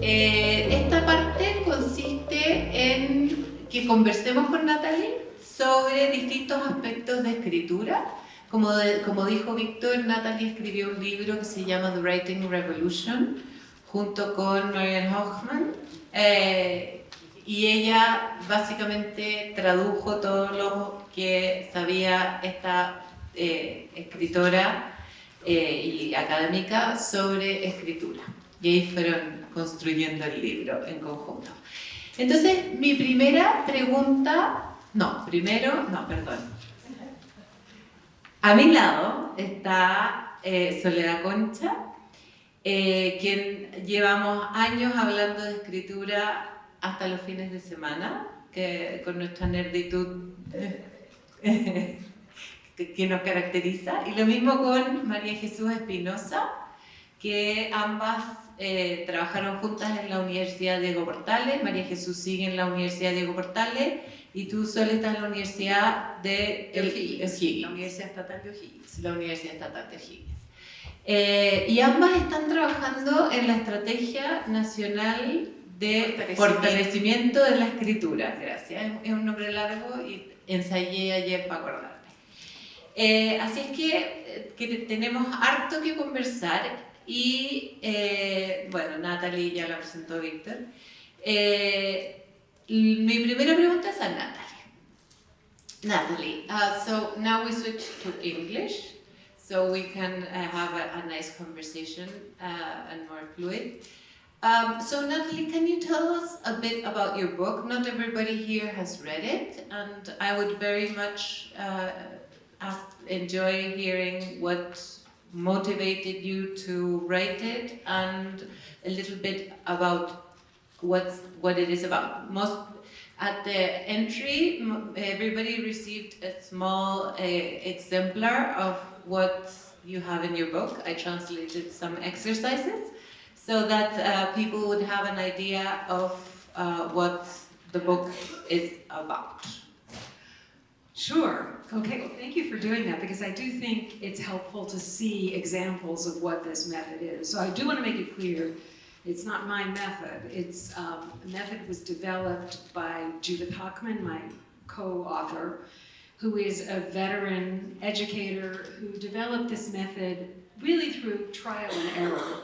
Esta parte consiste en que conversemos con Natalie sobre distintos aspectos de escritura. Como dijo Víctor, Natalie escribió un libro que se llama The Writing Revolution, junto con Marianne Hoffman, y ella básicamente tradujo todo lo que sabía esta escritora y académica sobre escritura. Y ahí fueron construyendo el libro en conjunto. Entonces, mi primera pregunta... A mi lado está Soledad Concha, quien llevamos años hablando de escritura hasta los fines de semana, con nuestra nerditud que nos caracteriza. Y lo mismo con María Jesús Espinosa, que ambas trabajaron juntas en la Universidad Diego Portales. María Jesús sigue en la Universidad Diego Portales y tú solo estás en la Universidad de O'Higgins. La Universidad Estatal de O'Higgins. La Universidad Estatal de O'Higgins. Y ambas están trabajando en la Estrategia Nacional de Fortalecimiento de la Escritura. Gracias, es un nombre largo y ensayé ayer para acordarme. Así es que tenemos harto que conversar. Y, bueno, Natalie ya la presentó Víctor. Mi primera pregunta es a Natalie. Natalie, so now we switch to English, so we can have a nice conversation and more fluid. So Natalie, can you tell us a bit about your book? Not everybody here has read it, and I would very much enjoy hearing what motivated you to write it and a little bit about what it is about. At the entry, everybody received a small exemplar of what you have in your book. I translated some exercises so that people would have an idea of what the book is about. Sure. Okay, well, thank you for doing that, because I do think it's helpful to see examples of what this method is. So I do want to make it clear, it's not my method. It's a method was developed by Judith Hockman, my co-author, who is a veteran educator who developed this method really through trial and error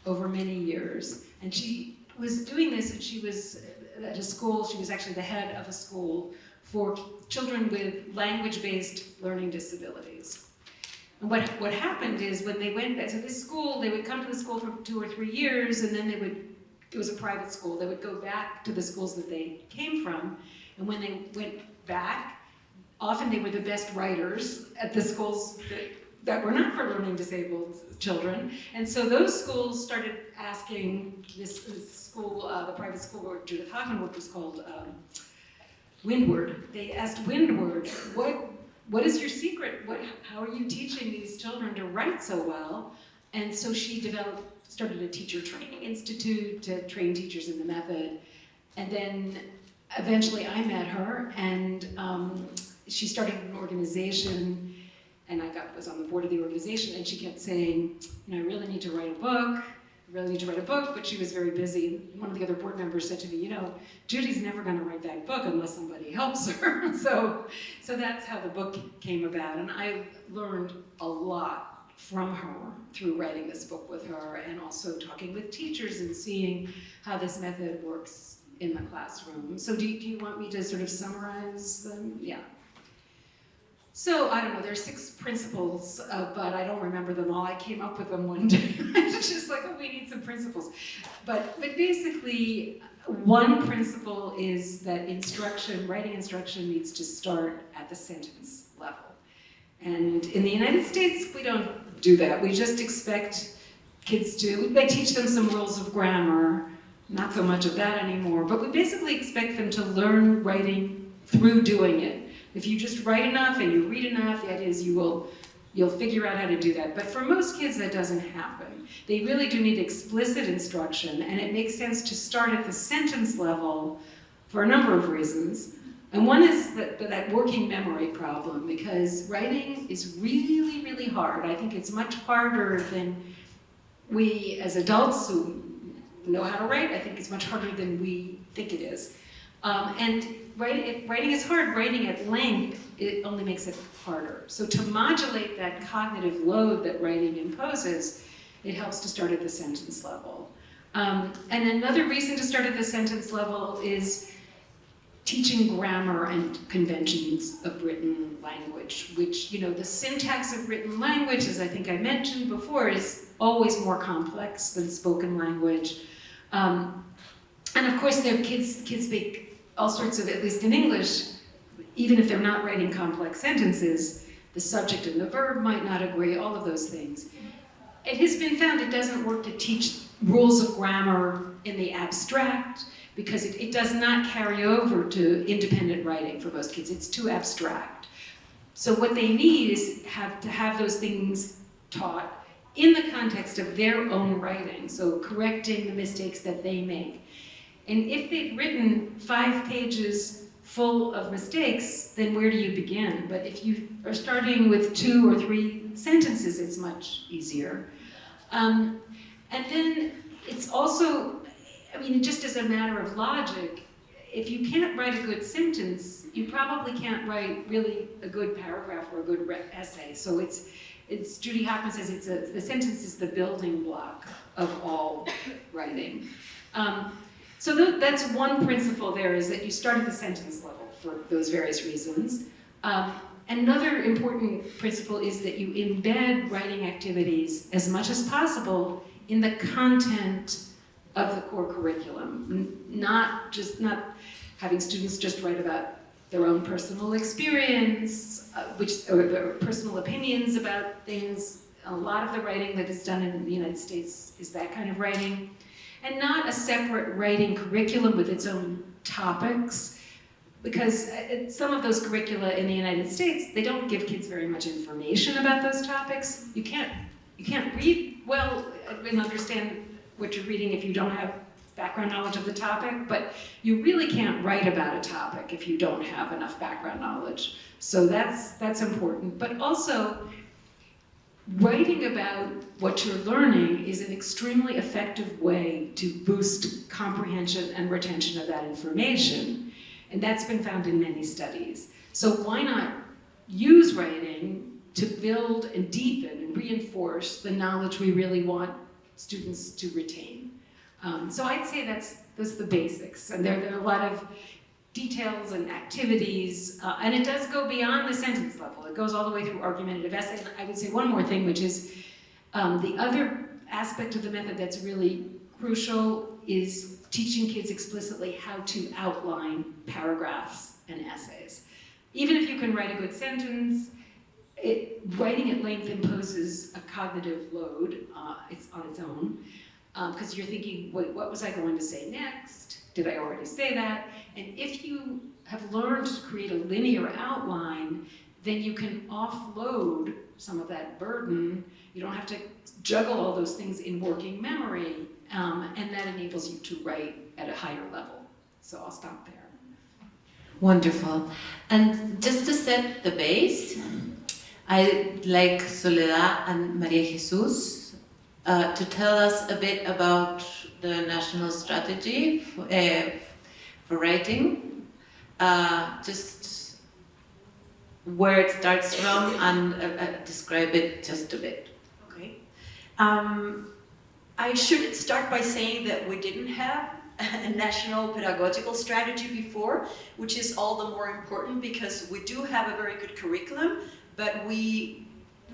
over many years. And she was doing this, and she was at a school, she was actually the head of a school for children with language-based learning disabilities. And what happened is when they went back to this school, they would come to the school for 2 or 3 years, and then it was a private school, they would go back to the schools that they came from, and when they went back, often they were the best writers at the schools that were not for learning disabled children. And so those schools started asking this school, the private school where Judith Hockman worked was called Windward. They asked Windward, what is your secret? How are you teaching these children to write so well? And so she started a teacher training institute to train teachers in the method. And then eventually I met her, and she started an organization, and I was on the board of the organization, and she kept saying, I really need to write a book. But she was very busy. One of the other board members said to me, Judy's never going to write that book unless somebody helps her. So that's how the book came about. And I learned a lot from her through writing this book with her, and also talking with teachers and seeing how this method works in the classroom. So do you want me to sort of summarize them? Yeah. So, I don't know, there's 6 principles, but I don't remember them all. I came up with them one day. It's just like, we need some principles. But basically, one principle is that writing instruction needs to start at the sentence level. And in the United States, we don't do that. We just expect kids we teach them some rules of grammar, not so much of that anymore, but we basically expect them to learn writing through doing it. If you just write enough and you read enough, the idea is you'll figure out how to do that. But for most kids, that doesn't happen. They really do need explicit instruction, and it makes sense to start at the sentence level for a number of reasons. And one is that working memory problem, because writing is really, really hard. I think it's much harder than we as adults who know how to write, I think it's much harder than we think it is. And if writing is hard, writing at length, it only makes it harder. So to modulate that cognitive load that writing imposes, it helps to start at the sentence level. And another reason to start at the sentence level is teaching grammar and conventions of written language, which, the syntax of written language, as I think I mentioned before, is always more complex than spoken language. And of course, kids speak all sorts of, at least in English, even if they're not writing complex sentences, the subject and the verb might not agree, all of those things. It has been found it doesn't work to teach rules of grammar in the abstract, because it does not carry over to independent writing for most kids. It's too abstract. So what they need is to have those things taught in the context of their own writing, so correcting the mistakes that they make. And if they've written 5 pages full of mistakes, then where do you begin? But if you are starting with 2 or 3 sentences, it's much easier. And then it's also, just as a matter of logic, if you can't write a good sentence, you probably can't write really a good paragraph or a good essay. So it's Judy Hoffman says the sentence is the building block of all writing. So that's one principle there, is that you start at the sentence level for those various reasons. Another important principle is that you embed writing activities as much as possible in the content of the core curriculum, not having students just write about their own personal experience, or their personal opinions about things. A lot of the writing that is done in the United States is that kind of writing, and not a separate writing curriculum with its own topics, because some of those curricula in the United States, they don't give kids very much information about those topics. You can't read well and understand what you're reading if you don't have background knowledge of the topic, but you really can't write about a topic if you don't have enough background knowledge. So that's important. But also, writing about what you're learning is an extremely effective way to boost comprehension and retention of that information. And that's been found in many studies. So why not use writing to build and deepen and reinforce the knowledge we really want students to retain? So I'd say those are the basics. And there are a lot of details and activities, and it does go beyond the sentence level. It goes all the way through argumentative essay. And I would say one more thing, which is the other aspect of the method that's really crucial is teaching kids explicitly how to outline paragraphs and essays. Even if you can write a good sentence, writing at length imposes a cognitive load. It's on its own, because you're thinking, wait, what was I going to say next? Did I already say that? And if you have learned to create a linear outline, then you can offload some of that burden. You don't have to juggle all those things in working memory, and that enables you to write at a higher level. So I'll stop there. Wonderful. And just to set the base, I'd like Soledad and Maria Jesus to tell us a bit about the national strategy for writing, just where it starts from, and describe it just a bit. Okay. I should start by saying that we didn't have a national pedagogical strategy before, which is all the more important because we do have a very good curriculum, but we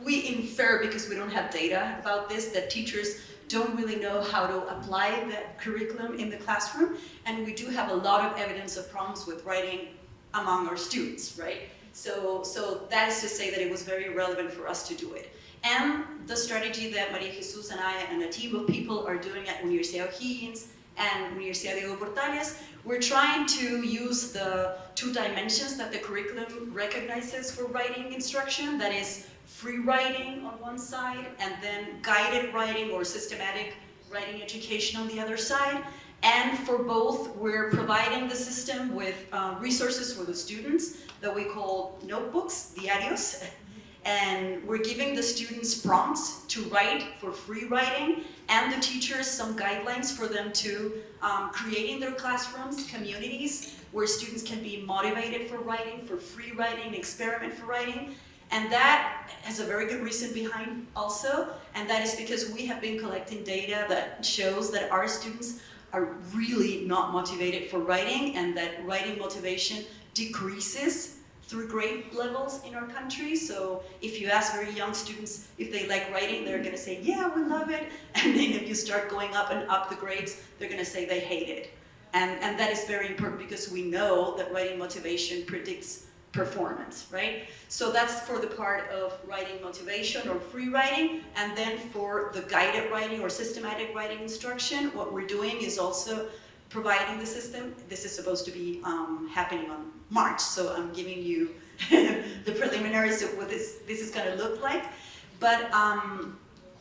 infer, because we don't have data about this, that teachers don't really know how to apply that curriculum in the classroom, and we do have a lot of evidence of problems with writing among our students, right? So that is to say that it was very relevant for us to do it. And the strategy that Maria Jesus and I and a team of people are doing at Universidad O'Higgins and Universidad Diego Portales, we're trying to use the 2 dimensions that the curriculum recognizes for writing instruction, that is free writing on one side, and then guided writing or systematic writing education on the other side. And for both, we're providing the system with resources for the students that we call notebooks, diarios, And we're giving the students prompts to write for free writing, and the teachers some guidelines for them to create in their classrooms communities where students can be motivated for writing, for free writing, experiment for writing. And that has a very good reason behind also, and that is because we have been collecting data that shows that our students are really not motivated for writing, and that writing motivation decreases through grade levels in our country. So if you ask very young students if they like writing, they're gonna say, yeah, we love it. And then if you start going up and up the grades, they're gonna say they hate it. And that is very important because we know that writing motivation predicts performance, right? So that's for the part of writing motivation or free writing. And then for the guided writing or systematic writing instruction, what we're doing is also providing the system. This is supposed to be happening on March, so I'm giving you the preliminaries of what this is going to look like. But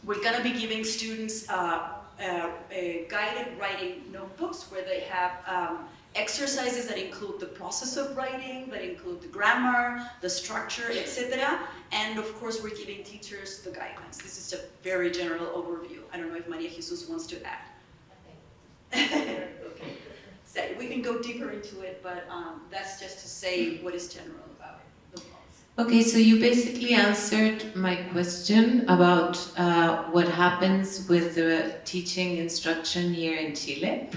we're going to be giving students guided writing notebooks where they have exercises that include the process of writing, that include the grammar, the structure, etc. And of course, we're giving teachers the guidelines. This is a very general overview. I don't know if Maria Jesus wants to add. Okay. So we can go deeper into it, but that's just to say what is general about the policy. Okay, so you basically answered my question about what happens with the teaching instruction here in Chile.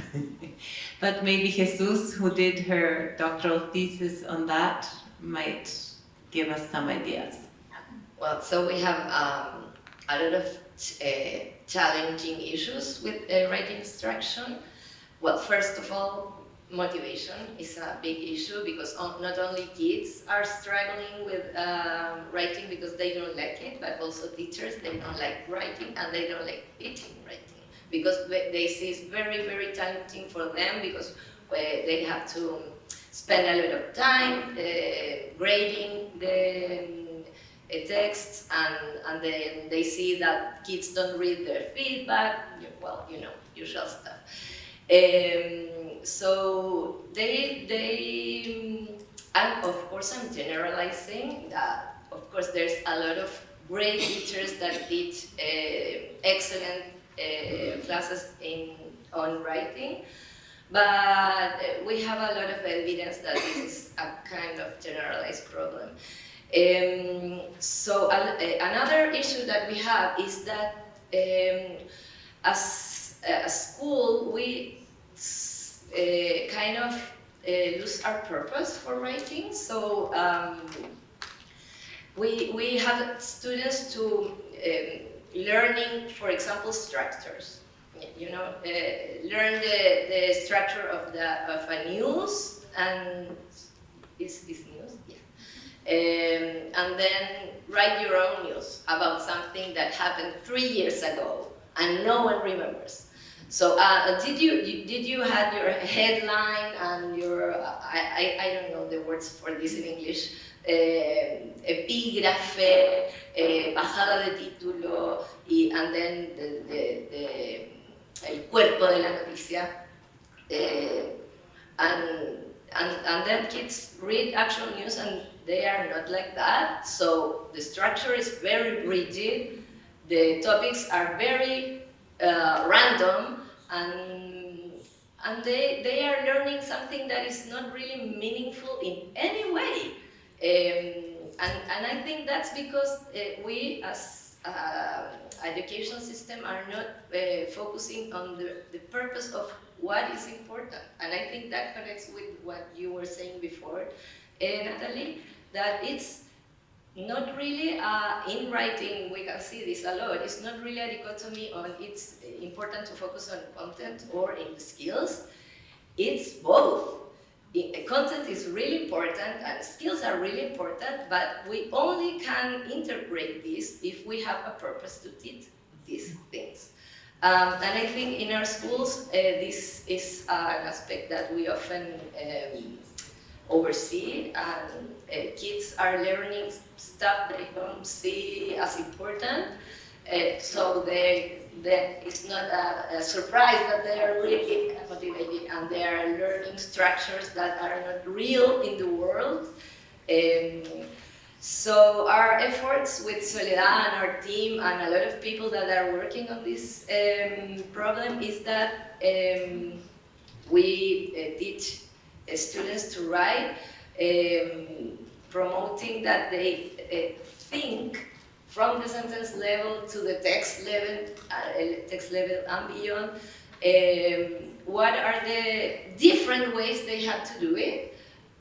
But maybe Jesus, who did her doctoral thesis on that, might give us some ideas. Well, so we have a lot of challenging issues with writing instruction. Well, first of all, motivation is a big issue because not only kids are struggling with writing because they don't like it, but also teachers, they don't like writing and they don't like teaching writing because they see it's very, very challenging for them because they have to spend a lot of time grading the texts, and then they see that kids don't read their feedback, well, you know, usual stuff. So they and of course I'm generalizing that of course there's a lot of great teachers that teach excellent classes on writing, but we have a lot of evidence that this is a kind of generalized problem. So another issue that we have is that as a school we kind of lose our purpose for writing. So we have students to learning, for example, structures. You know, learn the structure of a news, and is news, yeah. And then write your own news about something that happened 3 years ago and no one remembers. So did you have your headline and your I don't know the words for this in English, epígrafe, bajada de título, and then el cuerpo de la noticia, and then kids read actual news and they are not like that. So the structure is very rigid, the topics are very random, and they are learning something that is not really meaningful in any way. And I think that's because we as education system are not focusing on the purpose of what is important. And I think that connects with what you were saying before, Natalie, that it's not really, in writing we can see this a lot, it's not really a dichotomy on it's important to focus on content or in the skills, it's both. Content is really important and skills are really important, but we only can integrate this if we have a purpose to teach these things. And I think in our schools, this is an aspect that we often oversee, and kids are learning stuff they don't see as important, so it's not a surprise that they are really motivated and they are learning structures that are not real in the world. So our efforts with Soledad and our team and a lot of people that are working on this problem is that we teach students to write, promoting that they think from the sentence level to the text level and beyond. What are the different ways they have to do it?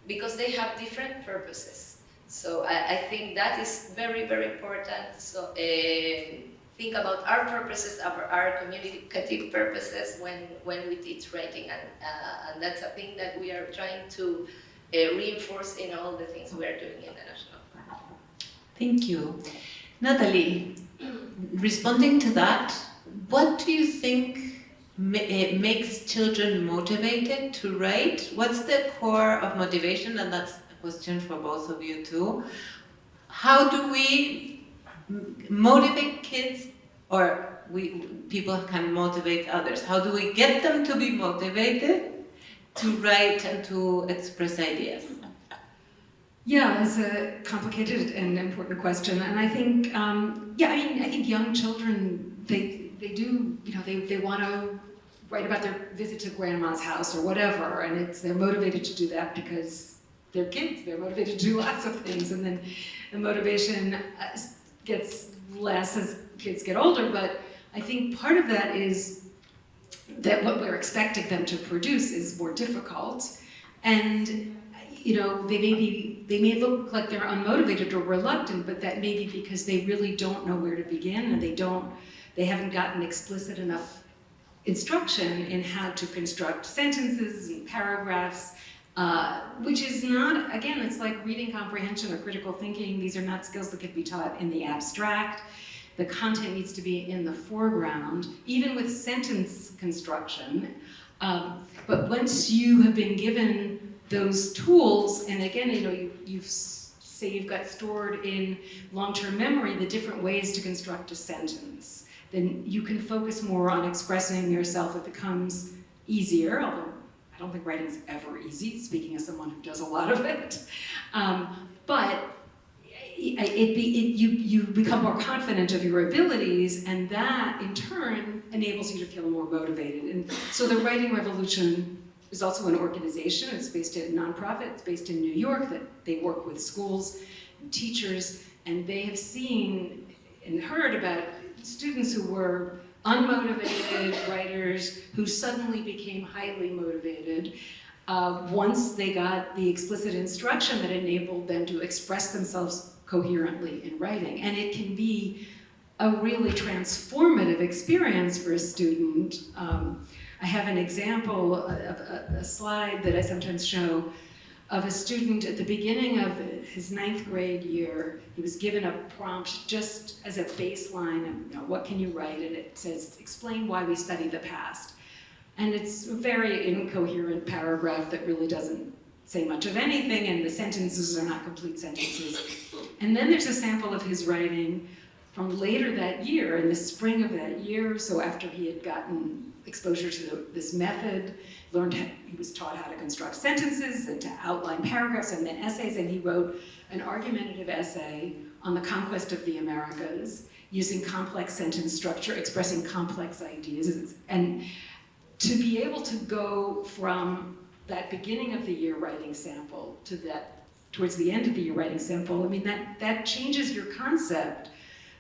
Because they have different purposes. So I think that is very, very important. So think about our purposes, our communicative purposes when we teach writing, and that's a thing that we are trying to reinforce in all the things we are doing in the national. Thank you. Natalie, responding to that, what do you think makes children motivated to write? What's the core of motivation? And that's a question for both of you too. How do we motivate kids, or people can motivate others? How do we get them to be motivated to write and to express ideas? Yeah, it's a complicated and important question, and I think, I think young children, they do, they want to write about their visit to grandma's house or whatever, and they're motivated to do that because they're kids. They're motivated to do lots of things, and then the motivation gets less as kids get older. But I think part of that is that what we're expecting them to produce is more difficult, and they may look like they're unmotivated or reluctant, but that may be because they really don't know where to begin, and they haven't gotten explicit enough instruction in how to construct sentences and paragraphs, which is not, again, it's like reading comprehension or critical thinking. These are not skills that can be taught in the abstract. The content needs to be in the foreground, even with sentence construction. But once you have been given those tools, and again, you've got stored in long-term memory the different ways to construct a sentence, then you can focus more on expressing yourself. It becomes easier, although I don't think writing's ever easy, speaking as someone who does a lot of it. But you become more confident of your abilities, and that in turn enables you to feel more motivated. And so the Writing Revolution is also an organization. It's based in a nonprofit. It's based in New York. That they work with schools and teachers, and they have seen and heard about students who were unmotivated writers who suddenly became highly motivated once they got the explicit instruction that enabled them to express themselves coherently in writing. And it can be a really transformative experience for a student. I have an example, a slide that I sometimes show of a student at the beginning of his 9th grade year. He was given a prompt just as a baseline of what can you write, and it says, explain why we study the past. And it's a very incoherent paragraph that really doesn't say much of anything, and the sentences are not complete sentences. And then there's a sample of his writing from later that year, in the spring of that year, so after he had gotten exposure to this method, he was taught how to construct sentences and to outline paragraphs and then essays, and he wrote an argumentative essay on the conquest of the Americas using complex sentence structure, expressing complex ideas. And to be able to go from that beginning of the year writing sample to that towards the end of the year writing sample, I mean, that changes your concept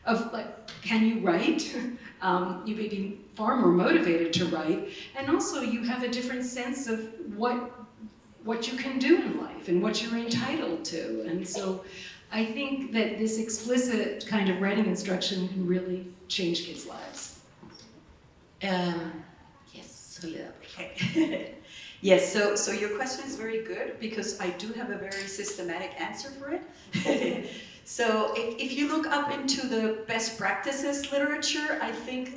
of, like, can you write? You may be far more motivated to write, and also you have a different sense of what you can do in life and what you're entitled to. And so I think that this explicit kind of writing instruction can really change kids' lives. Yes, Soledad. Okay. Yes, so your question is very good, because I do have a very systematic answer for it. So if you look up into the best practices literature, I think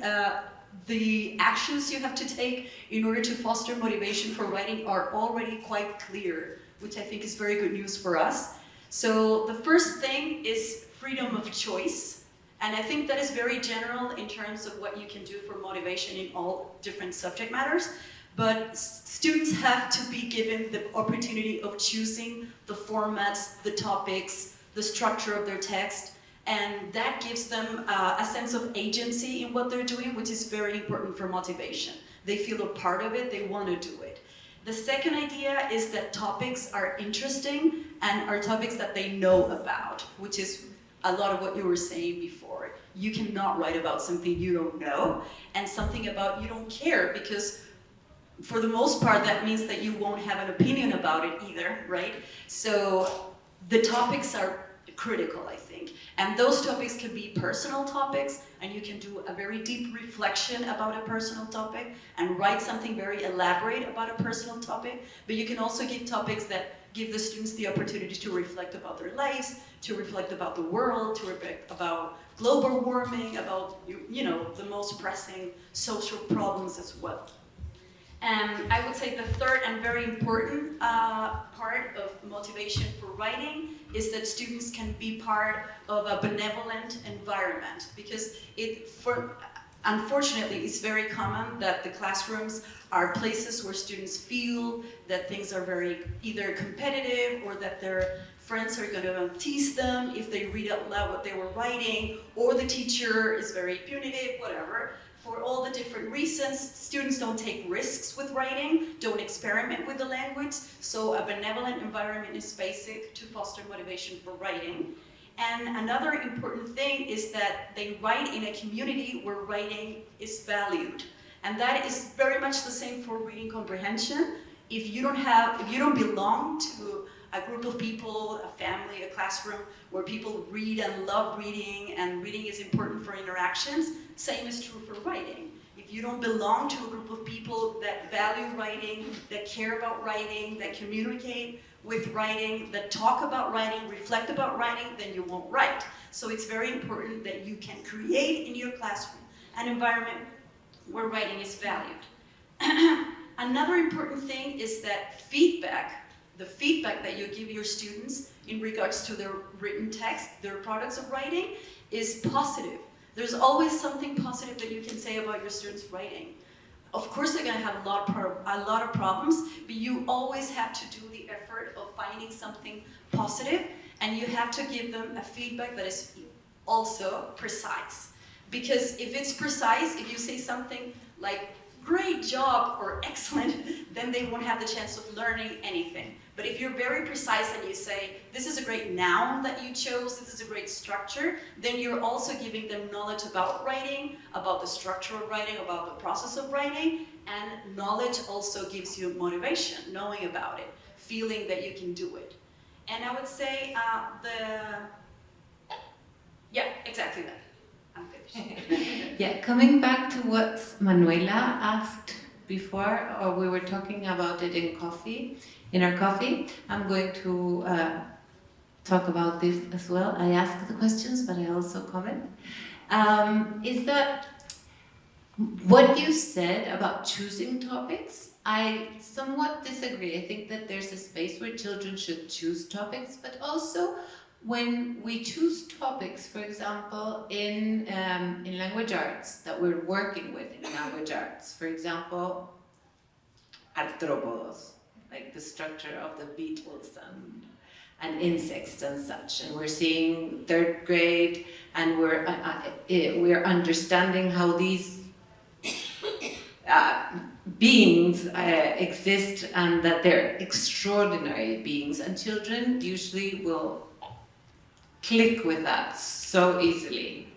the actions you have to take in order to foster motivation for writing are already quite clear, which I think is very good news for us. So the first thing is freedom of choice. And I think that is very general in terms of what you can do for motivation in all different subject matters. But students have to be given the opportunity of choosing the formats, the topics, the structure of their text, and that gives them a sense of agency in what they're doing, which is very important for motivation. They feel a part of it, they want to do it. The second idea is that topics are interesting and are topics that they know about, which is a lot of what you were saying before. You cannot write about something you don't know, and something about you don't care, because for the most part that means that you won't have an opinion about it either, right? So the topics are critical, I think. And those topics can be personal topics, and you can do a very deep reflection about a personal topic and write something very elaborate about a personal topic. But you can also give topics that give the students the opportunity to reflect about their lives, to reflect about the world, to reflect about global warming, about, you know, the most pressing social problems as well. And I would say the third and very important part of motivation for writing is that students can be part of a benevolent environment, because unfortunately it's very common that the classrooms are places where students feel that things are very either competitive, or that their friends are going to tease them if they read out loud what they were writing, or the teacher is very punitive, whatever. For all the different reasons, students don't take risks with writing, don't experiment with the language, so a benevolent environment is basic to foster motivation for writing. And another important thing is that they write in a community where writing is valued. And that is very much the same for reading comprehension. If you don't belong to a group of people, a family, a classroom where people read and love reading, and reading is important for interactions, same is true for writing. If you don't belong to a group of people that value writing, that care about writing, that communicate with writing, that talk about writing, reflect about writing, then you won't write. So it's very important that you can create in your classroom an environment where writing is valued. Another important thing is that the feedback that you give your students in regards to their written text, their products of writing, is positive. There's always something positive that you can say about your students' writing. Of course, they're going to have a lot of problems, but you always have to do the effort of finding something positive, and you have to give them a feedback that is also precise. Because if it's precise, if you say something like, great job or excellent, then they won't have the chance of learning anything. But if you're very precise and you say, this is a great noun that you chose, this is a great structure, then you're also giving them knowledge about writing, about the structure of writing, about the process of writing, and knowledge also gives you motivation, knowing about it, feeling that you can do it. And I would say yeah, exactly that. I'm finished. Yeah, coming back to what Manuela asked before, or we were talking about it in our coffee, I'm going to talk about this as well. I ask the questions, but I also comment. Is that what you said about choosing topics? I somewhat disagree. I think that there's a space where children should choose topics, but also when we choose topics, for example, in language arts that we're working with in language arts, for example, arthropods, like the structure of the beetles and insects and such, and we're seeing third grade, and we're understanding how these beings exist, and that they're extraordinary beings, and children usually will click with that so easily.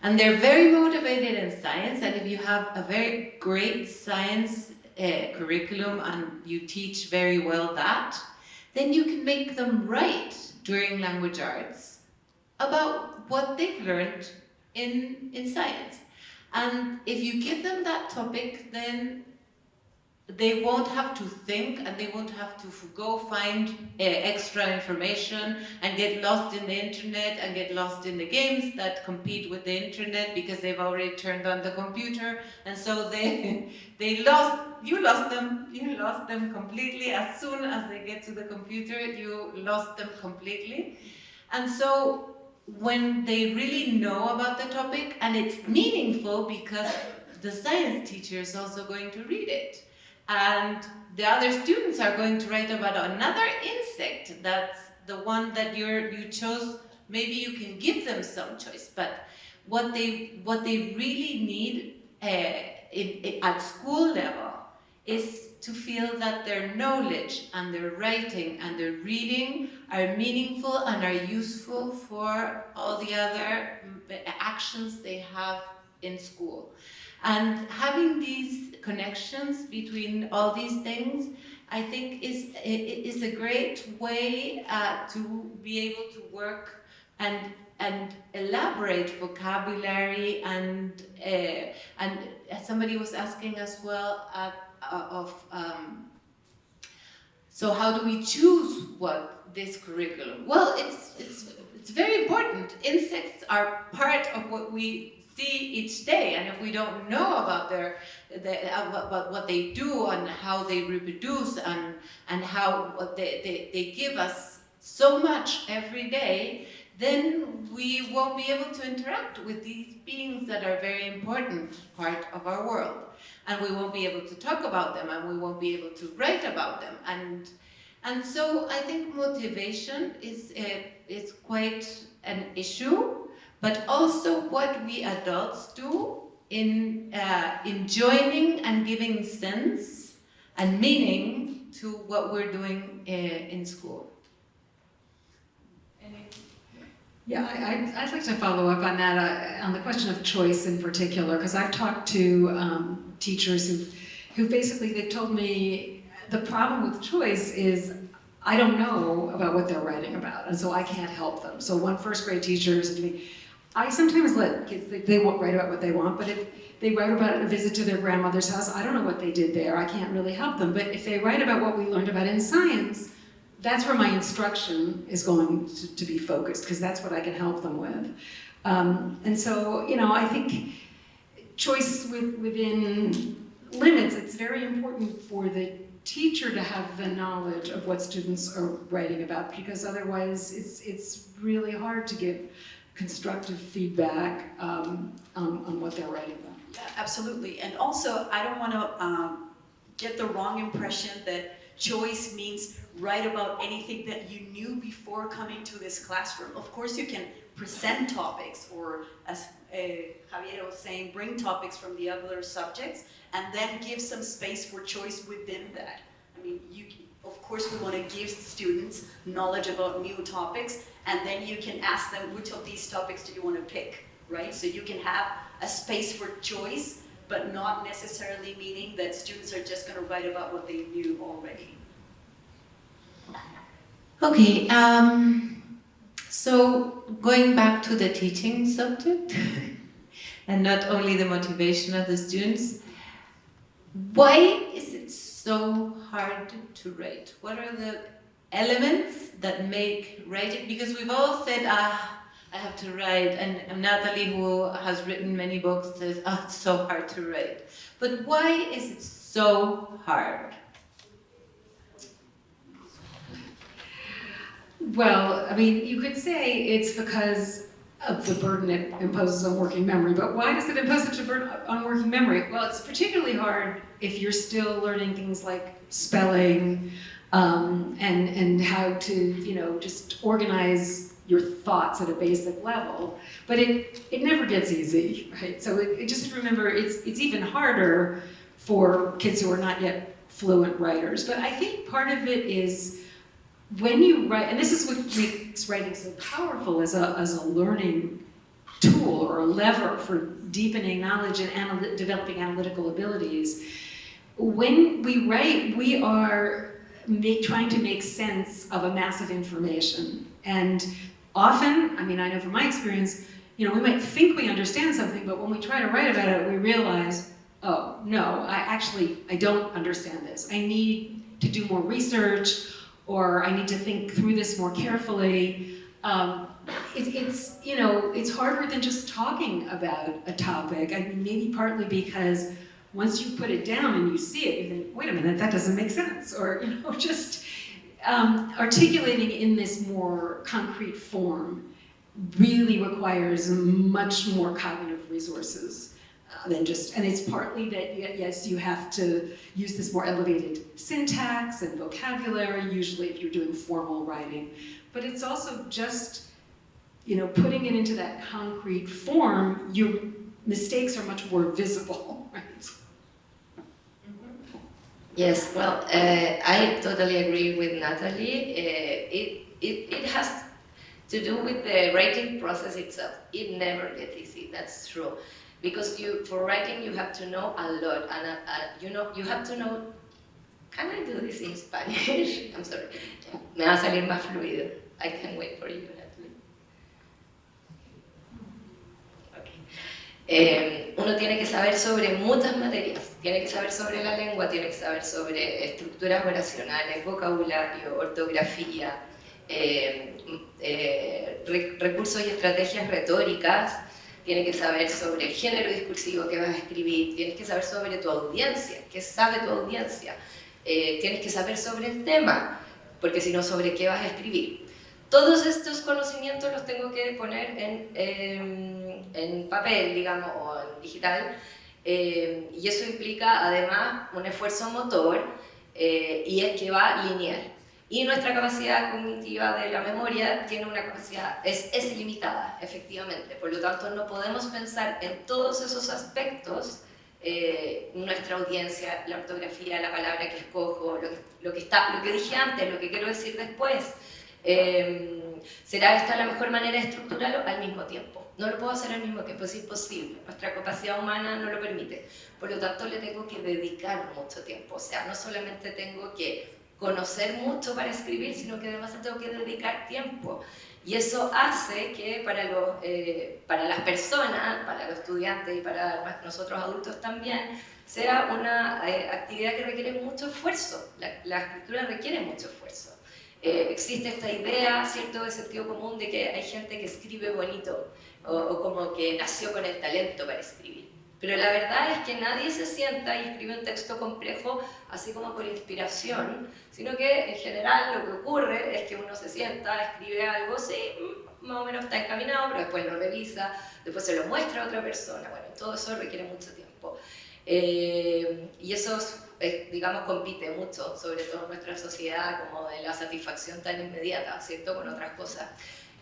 And they're very motivated in science, and if you have a very great science curriculum and you teach very well that, then you can make them write during language arts about what they've learned in science. And if you give them that topic, then they won't have to think, and they won't have to go find extra information and get lost in the internet and get lost in the games that compete with the internet because they've already turned on the computer, and so you lost them completely. As soon as they get to the computer, you lost them completely. And so when they really know about the topic, and it's meaningful because the science teacher is also going to read it, and the other students are going to write about another insect that's the one that you chose, maybe you can give them some choice, but what they really need at school level is to feel that their knowledge and their writing and their reading are meaningful and are useful for all the other actions they have in school. And having these connections between all these things, I think is a great way to be able to work and elaborate vocabulary and somebody was asking as well so how do we choose what this curriculum? Well, it's very important. Insects are part of what we see each day, and if we don't know about about what they do and how they reproduce and how they give us so much every day, then we won't be able to interact with these beings that are a very important part of our world. And we won't be able to talk about them, and we won't be able to write about them. And so I think motivation is quite an issue, but also what we adults do in joining and giving sense and meaning to what we're doing in school. Yeah, I'd like to follow up on that, on the question of choice in particular, because I've talked to teachers who basically, they told me the problem with choice is I don't know about what they're writing about, and so I can't help them. So one first grade teacher said to me, I sometimes let kids, they won't write about what they want, but if they write about a visit to their grandmother's house, I don't know what they did there, I can't really help them. But if they write about what we learned about in science, that's where my instruction is going to be focused, because that's what I can help them with. And so, you know, I think choice within limits, it's very important for the teacher to have the knowledge of what students are writing about, because otherwise it's really hard to give constructive feedback on what they're writing about. Yeah, absolutely. And also, I don't want to get the wrong impression that choice means write about anything that you knew before coming to this classroom. Of course, you can present topics, or as Javiera was saying, bring topics from the other subjects, and then give some space for choice within that. I mean, of course, we want to give students knowledge about new topics, and then you can ask them, which of these topics do you want to pick, right? So you can have a space for choice, but not necessarily meaning that students are just going to write about what they knew already. Okay, so going back to the teaching subject, and not only the motivation of the students, why is it so hard to write? What are the elements that make writing? Because we've all said, I have to write, and Natalie, who has written many books, says, it's so hard to write. But why is it so hard? Well, I mean, you could say it's because of the burden it imposes on working memory, but why does it impose such a burden on working memory? Well, it's particularly hard if you're still learning things like spelling and how to, you know, just organize your thoughts at a basic level. But it never gets easy, right? So just remember, it's even harder for kids who are not yet fluent writers. But I think part of it is when you write, and this is what makes writing so powerful as a learning tool or a lever for deepening knowledge and developing analytical abilities. When we write, we are trying to make sense of a mass of information. And often, I mean, I know from my experience, you know, we might think we understand something, but when we try to write about it, we realize, oh, no, I don't understand this. I need to do more research, or I need to think through this more carefully. It's, you know, it's harder than just talking about a topic. I mean, maybe partly because once you put it down and you see it, you think, wait a minute, that doesn't make sense. Or, you know, just articulating in this more concrete form really requires much more cognitive resources than just, and it's partly that, yes, you have to use this more elevated syntax and vocabulary, usually if you're doing formal writing, but it's also just, you know, putting it into that concrete form, your mistakes are much more visible, right? Yes, well, I totally agree with Natalie. It has to do with the writing process itself. It never gets easy, that's true. Because for writing, you have to know a lot, and you know, you have to know. Can I do this in Spanish? I'm sorry. Me va a salir más fluido. I can wait for you, Natalie. Okay. Uno tiene que saber sobre muchas materias. Tiene que saber sobre la lengua, tiene que saber sobre estructuras oracionales, vocabulario, ortografía, recursos y estrategias retóricas. Tienes que saber sobre el género discursivo que vas a escribir, tienes que saber sobre tu audiencia, qué sabe tu audiencia, tienes que saber sobre el tema, porque si no, sobre qué vas a escribir. Todos estos conocimientos los tengo que poner en papel, digamos, o en digital, y eso implica además un esfuerzo motor, y es que va lineal. Y nuestra capacidad cognitiva de la memoria tiene una capacidad, es ilimitada, efectivamente. Por lo tanto, no podemos pensar en todos esos aspectos, nuestra audiencia, la ortografía, la palabra que escojo, lo que dije antes, lo que quiero decir después. ¿Será esta la mejor manera de estructurarlo? Al mismo tiempo. No lo puedo hacer al mismo tiempo, es imposible. Nuestra capacidad humana no lo permite. Por lo tanto, le tengo que dedicar mucho tiempo. O sea, no solamente tengo que conocer mucho para escribir, sino que además tengo que dedicar tiempo. Y eso hace que para las personas, para los estudiantes y para nosotros adultos también, sea una actividad que requiere mucho esfuerzo. La escritura requiere mucho esfuerzo. Existe esta idea, ¿cierto?, de sentido común de que hay gente que escribe bonito o como que nació con el talento para escribir. Pero la verdad es que nadie se sienta y escribe un texto complejo así como por inspiración, sino que en general lo que ocurre es que uno se sienta, escribe algo, sí, más o menos está encaminado, pero después lo revisa, después se lo muestra a otra persona. Bueno, todo eso requiere mucho tiempo. Y eso, digamos, compite mucho, sobre todo en nuestra sociedad, como de la satisfacción tan inmediata, ¿cierto?, con otras cosas.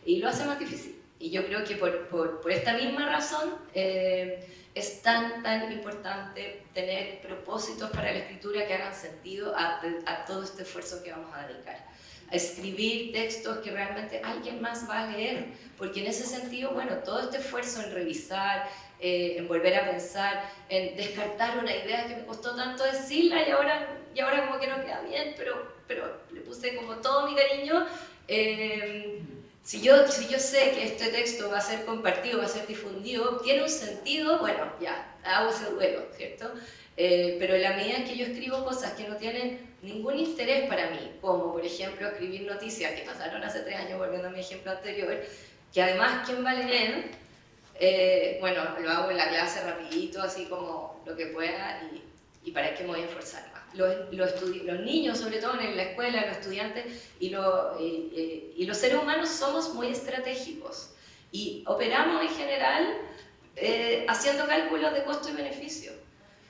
Y lo hace más difícil. Y yo creo que por esta misma razón es tan importante tener propósitos para la escritura que hagan sentido a todo este esfuerzo que vamos a dedicar. A escribir textos que realmente alguien más va a leer, porque en ese sentido, bueno, todo este esfuerzo en revisar, en volver a pensar, en descartar una idea que me costó tanto decirla y ahora como que no queda bien, pero le puse como todo mi cariño. Si yo sé que este texto va a ser compartido, va a ser difundido, tiene un sentido, bueno, ya, hago ese duelo, ¿cierto? Pero en la medida en que yo escribo cosas que no tienen ningún interés para mí, como por ejemplo escribir noticias que pasaron hace 3 años, volviendo a mi ejemplo anterior, que además, ¿quién va a leer? Bueno, lo hago en la clase rapidito, así como lo que pueda, y para qué me voy a esforzar más. Los niños, sobre todo en la escuela, los estudiantes y los seres humanos somos muy estratégicos y operamos en general haciendo cálculos de costo y beneficio.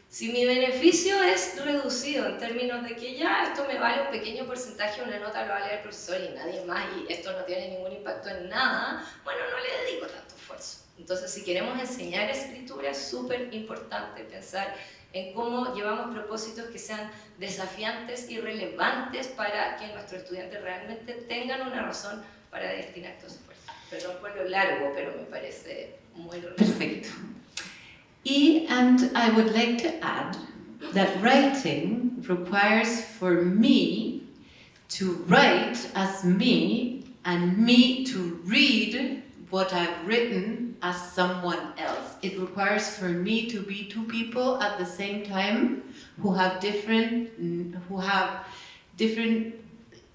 Si mi beneficio es reducido en términos de que ya esto me vale un pequeño porcentaje, una nota lo va a leer el profesor y nadie más, y esto no tiene ningún impacto en nada, bueno, no le dedico tanto esfuerzo. Entonces, si queremos enseñar escritura, es súper importante pensar en cómo llevamos propósitos que sean desafiantes y relevantes para que nuestros estudiantes realmente tengan una razón para destinar estos esfuerzos. Perdón por lo largo, pero me parece muy Perfecto. And I would like to add that writing requires for me to write as me and me to read what I've written as someone else. It requires for me to be 2 people at the same time who have different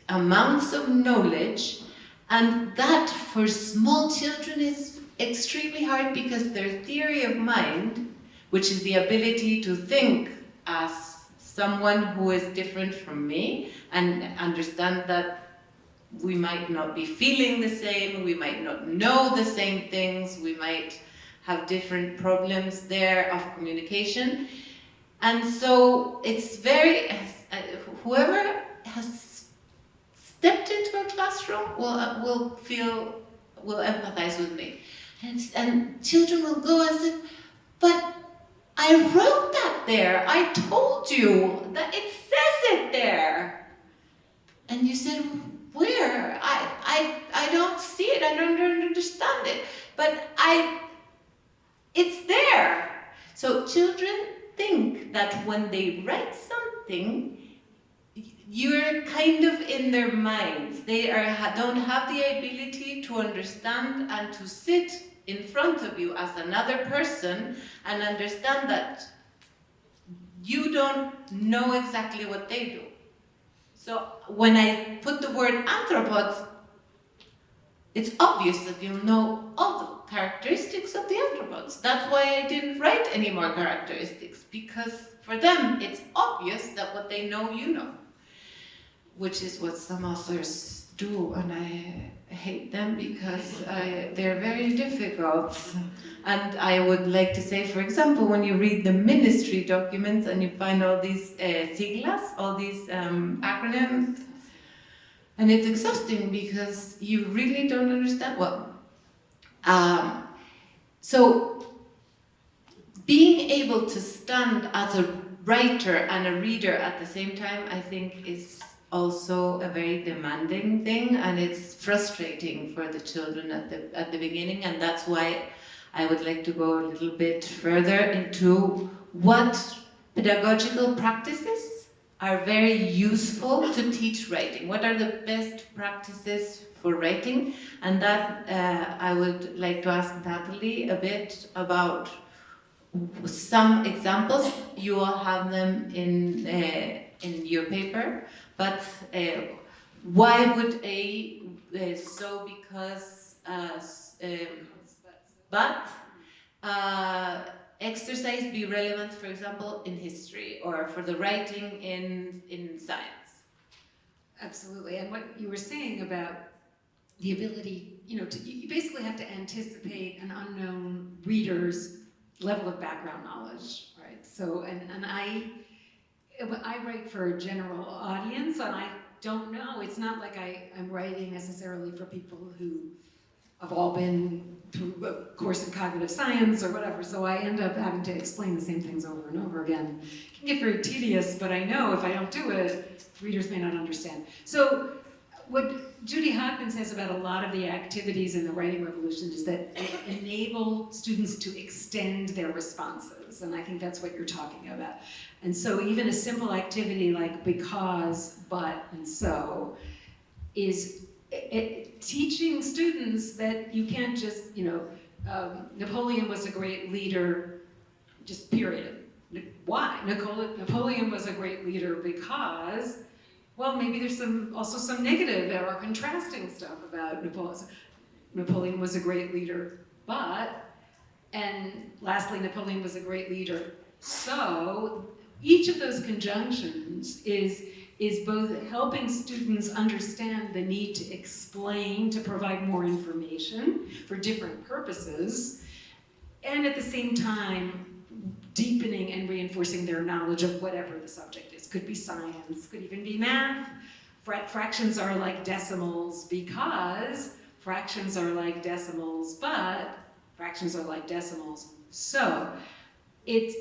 amounts of knowledge, and that for small children is extremely hard because their theory of mind, which is the ability to think as someone who is different from me and understand that we might not be feeling the same, we might not know the same things, we might have different problems there of communication. And so it's very, whoever has stepped into a class classroom will empathize with me. And children will go and say, but I wrote that there. I told you that it says it there. And you said, where? I don't see it. I don't understand it. But it's there. So children think that when they write something, you're kind of in their minds. They don't have the ability to understand and to sit in front of you as another person and understand that you don't know exactly what they do. So when I put the word anthropods, it's obvious that you know all the characteristics of the anthropods. That's why I didn't write any more characteristics, because for them it's obvious that what they know, you know. Which is what some authors do, and I hate them because they're very difficult. And I would like to say, for example, when you read the ministry documents and you find all these siglas, all these acronyms, and it's exhausting because you really don't understand. Well, so being able to stand as a writer and a reader at the same time, I think is also a very demanding thing, and it's frustrating for the children at the beginning, and that's why I would like to go a little bit further into what pedagogical practices are very useful to teach writing. What are the best practices for writing? And that I would like to ask Natalie a bit about some examples. You all have them in your paper. But why would so because exercise be relevant, for example, in history or for the writing in science? Absolutely, and what you were saying about the ability, you basically have to anticipate an unknown reader's level of background knowledge, right? So, and I write for a general audience, and I don't know. It's not like I'm writing necessarily for people who have all been through a course in cognitive science or whatever, so I end up having to explain the same things over and over again. It can get very tedious, but I know if I don't do it, readers may not understand. So what Judy Hockman says about a lot of the activities in the writing revolution is that they enable students to extend their responses, and I think that's what you're talking about. And so even a simple activity like because, but, and so is teaching students that you can't just, Napoleon was a great leader, just period. Why? Napoleon was a great leader because, well, maybe there's also some negative or contrasting stuff about Napoleon. Napoleon was a great leader, but, and lastly, Napoleon was a great leader. So each of those conjunctions is both helping students understand the need to explain, to provide more information for different purposes, and at the same time, deepening and reinforcing their knowledge of whatever the subject is. Could be science, could even be math. Fractions are like decimals because fractions are like decimals, but fractions are like decimals. So it's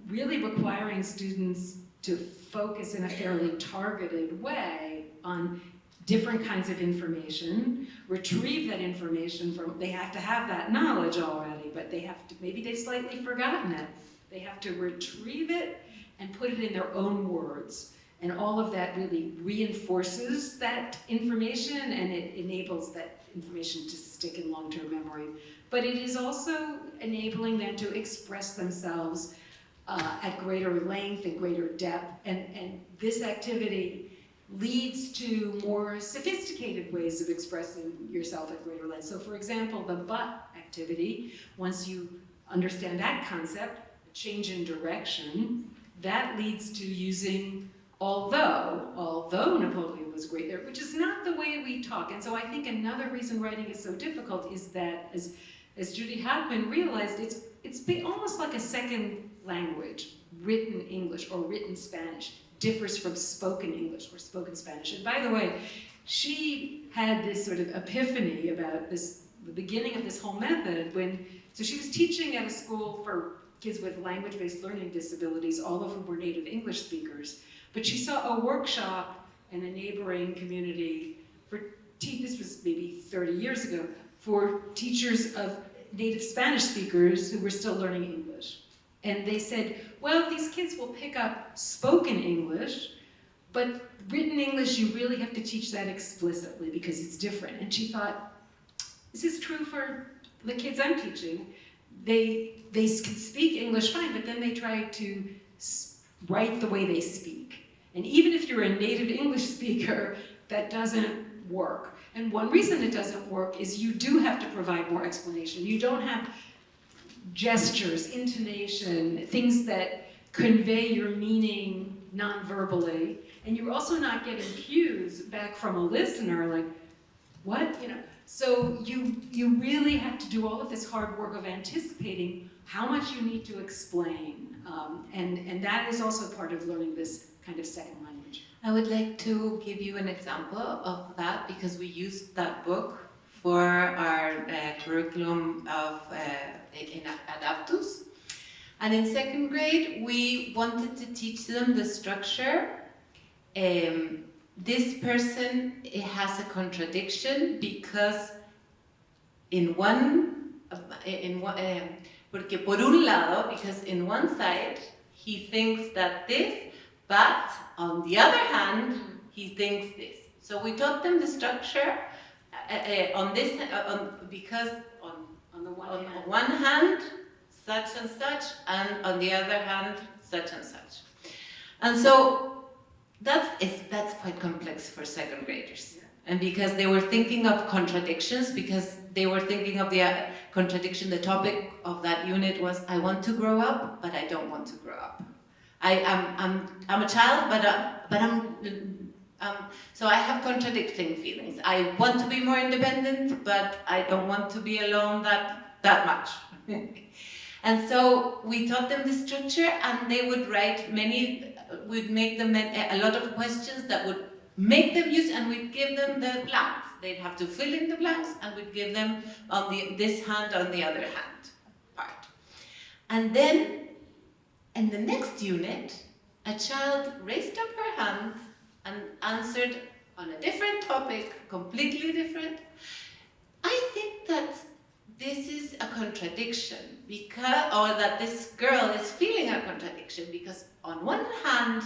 really requiring students to focus in a fairly targeted way on different kinds of information, retrieve that information from, they have to have that knowledge already, but they have to, maybe they've slightly forgotten it. They have to retrieve it and put it in their own words. And all of that really reinforces that information, and it enables that information to stick in long-term memory. But it is also enabling them to express themselves at greater length and greater depth. And this activity leads to more sophisticated ways of expressing yourself at greater length. So for example, the but activity, once you understand that concept, a change in direction, that leads to using although Napoleon was great there, which is not the way we talk. And so I think another reason writing is so difficult is that, as Judy Hockman realized, it's almost like a second language, written English or written Spanish. differs from spoken English or spoken Spanish. And by the way, she had this sort of epiphany about this, the beginning of this whole method so she was teaching at a school for kids with language-based learning disabilities, all of whom were native English speakers. But she saw a workshop in a neighboring community this was maybe 30 years ago, for teachers of native Spanish speakers who were still learning English. And they said, well, these kids will pick up spoken English, but written English, you really have to teach that explicitly because it's different. And she thought, this is true for the kids I'm teaching. They can speak English fine, but then they try to write the way they speak. And even if you're a native English speaker, that doesn't work. And one reason it doesn't work is you do have to provide more explanation. You don't have gestures, intonation, things that convey your meaning non-verbally. And you're also not getting cues back from a listener like, what? So you really have to do all of this hard work of anticipating how much you need to explain. And that is also part of learning this kind of second language. I would like to give you an example of that because we used that book for our curriculum at Aptus. And in second grade, we wanted to teach them the structure. This person has a contradiction because porque por un lado, because in one side, he thinks that this, but on the other hand, he thinks this. So we taught them the structure because on the one hand, such and such, and on the other hand, such and such. And so that's quite complex for second graders. And because they were thinking of contradictions, because they were thinking of the contradiction, the topic of that unit was, I want to grow up, but I don't want to grow up. I'm a child, but so I have contradicting feelings. I want to be more independent, but I don't want to be alone that much. And so we taught them the structure, and they would write we'd make them a lot of questions that would make them use, and we'd give them the blanks. They'd have to fill in the blanks, and we'd give them on this hand, on the other hand part. And then, in the next unit, a child raised up her hand and answered on a different topic, completely different. I think that this is a contradiction, or that this girl is feeling a contradiction, because on one hand,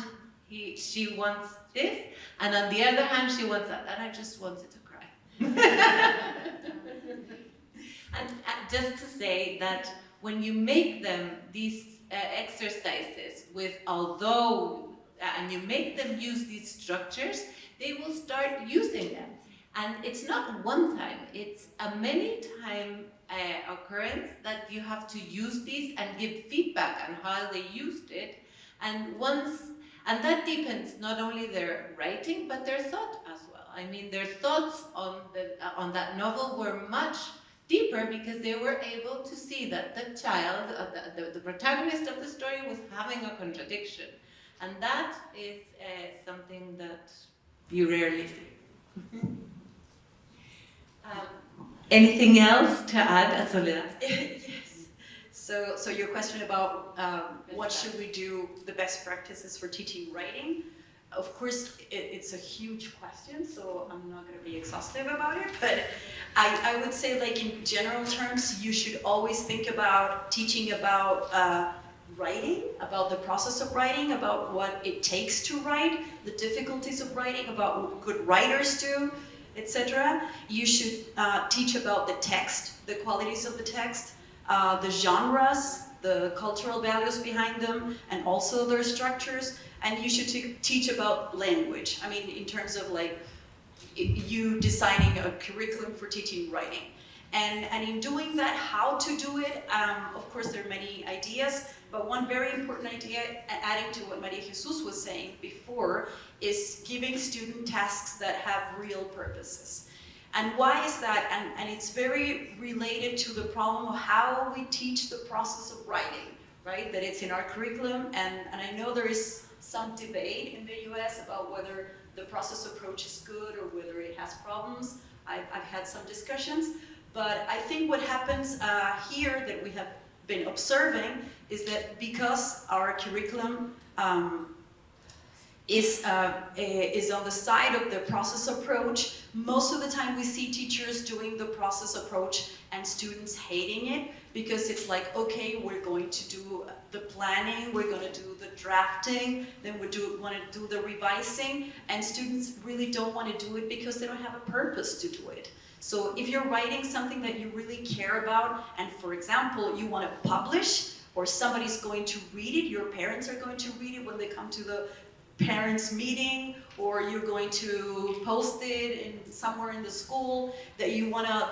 she wants this, and on the other hand, she wants that. And I just wanted to cry. And just to say that when you make them these exercises and you make them use these structures, they will start using them. And it's not one time, it's a many time occurrence that you have to use these and give feedback on how they used it. And that depends not only their writing, but their thought as well. I mean, their thoughts on that novel were much deeper because they were able to see that the child, the protagonist of the story, was having a contradiction. And that is something that you rarely see. Anything else to add, Soledad? Yes. So your question about what should we do, the best practices for teaching writing? Of course, it's a huge question, so I'm not going to be exhaustive about it, but I would say, like, in general terms, you should always think about teaching about writing, about the process of writing, about what it takes to write, the difficulties of writing, about what good writers do, etc. You should teach about the text, the qualities of the text, the genres, the cultural values behind them, and also their structures. And you should teach about language. I mean, in terms of like you designing a curriculum for teaching writing. And in doing that, how to do it, of course there are many ideas, but one very important idea, adding to what Maria Jesus was saying before, is giving student tasks that have real purposes. And why is that? And it's very related to the problem of how we teach the process of writing. right? That it's in our curriculum, and I know there is some debate in the US about whether the process approach is good or whether it has problems. I've had some discussions, but I think what happens here that we have been observing is that because our curriculum is on the side of the process approach, most of the time we see teachers doing the process approach and students hating it, because it's like, okay, we're going to do the planning, we're going to do the drafting, then we want to do the revising, and students really don't want to do it because they don't have a purpose to do it. So if you're writing something that you really care about, and for example, you want to publish, or somebody's going to read it, your parents are going to read it when they come to the parents meeting, or you're going to post it somewhere in the school, that you want to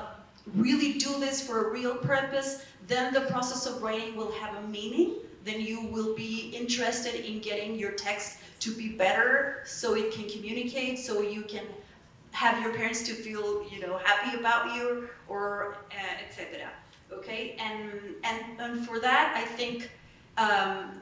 really do this for a real purpose, then the process of writing will have a meaning. Then you will be interested in getting your text to be better, so it can communicate, so you can have your parents to feel, happy about you, or etc. Okay, and for that, I think